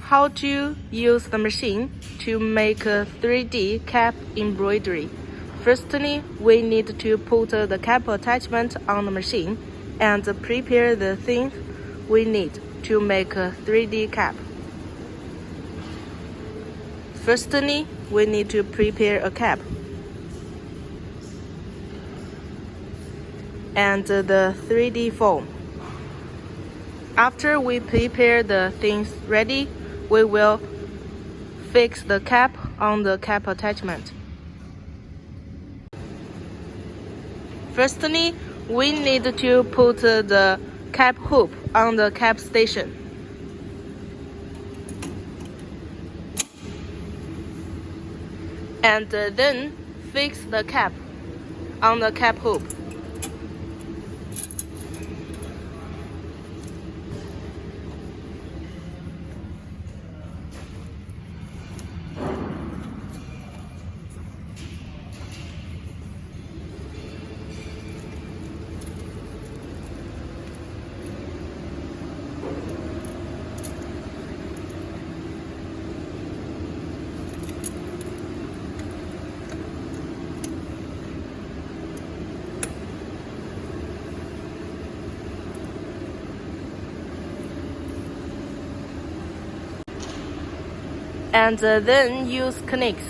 how to use the machine to make a 3D cap embroidery. Firstly, we need to put the cap attachment on the machine and prepare the things we need to make a 3D cap. Firstly, we need to prepare a cap and the 3D foam. After we prepare the things ready, we will fix the cap on the cap attachment. Firstly, we need to put the cap hoop on the cap station. And then fix the cap on the cap hoop. And then use connects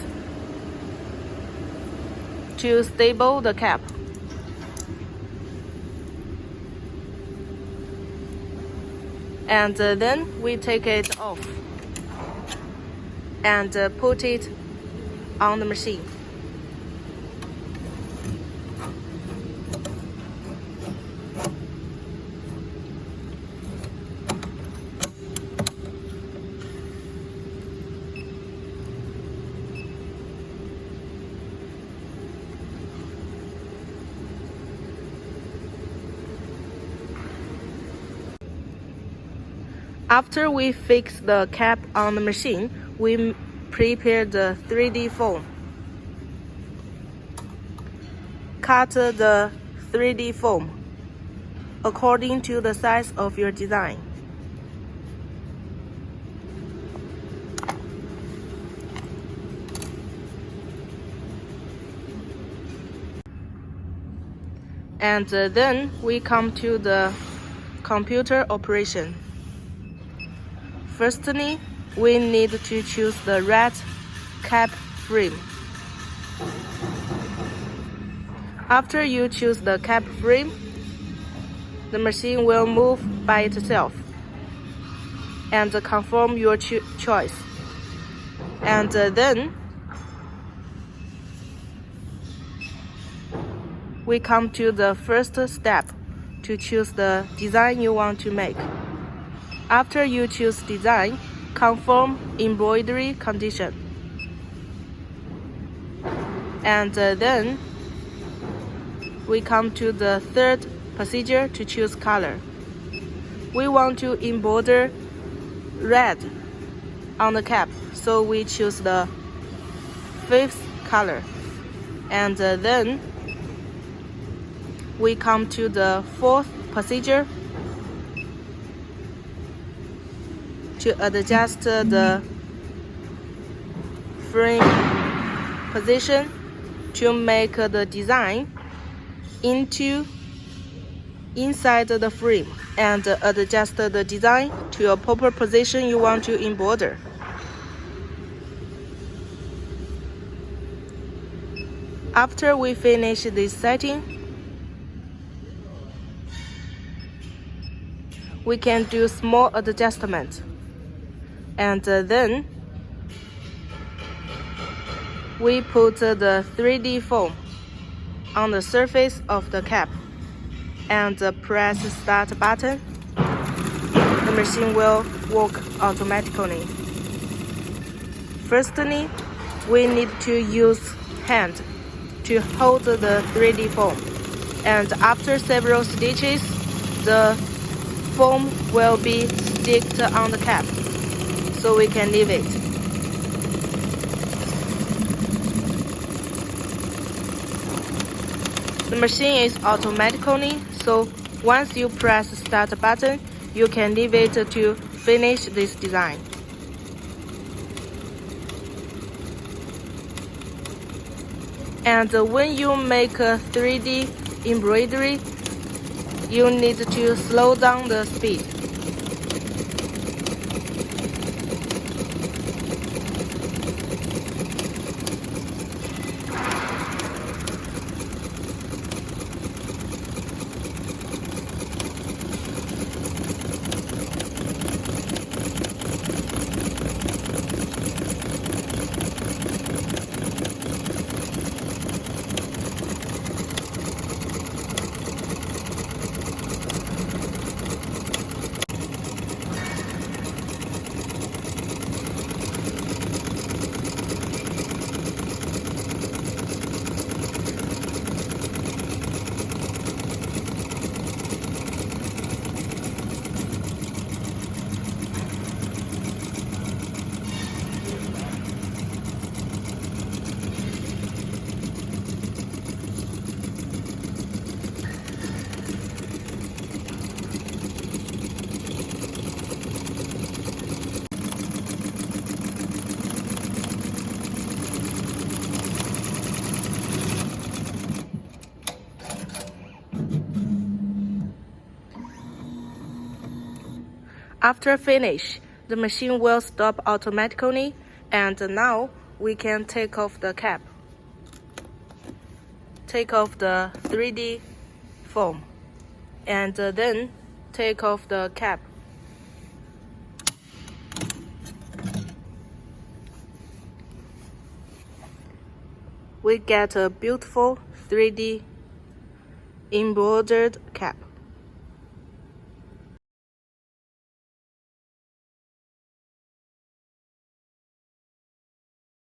to stable the cap. And then we take it off and put it on the machine. After we fix the cap on the machine, we prepare the 3D foam. Cut the 3D foam according to the size of your design. And then we come to the computer operation. Firstly, we need to choose the red cap frame. After you choose the cap frame, the machine will move by itself and confirm your choice. And then we come to the first step to choose the design you want to make. After you choose design, confirm embroidery condition. And then we come to the third procedure to choose color. We want to embroider red on the cap, so we choose the fifth color. And then we come to the fourth procedure to adjust the frame position to make the design inside the frame and adjust the design to a proper position you want to embroider. After we finish this setting, we can do small adjustments. And then we put the 3D foam on the surface of the cap and press the start button. The machine will work automatically. Firstly, we need to use hand to hold the 3D foam. And after several stitches, the foam will be sticked on the cap, so we can leave it. The machine is automatically, so once you press the start button, you can leave it to finish this design. And when you make a 3D embroidery, you need to slow down the speed. After finish, the machine will stop automatically, and now we can take off the cap. Take off the 3D foam, and then take off the cap. We get a beautiful 3D embroidered cap.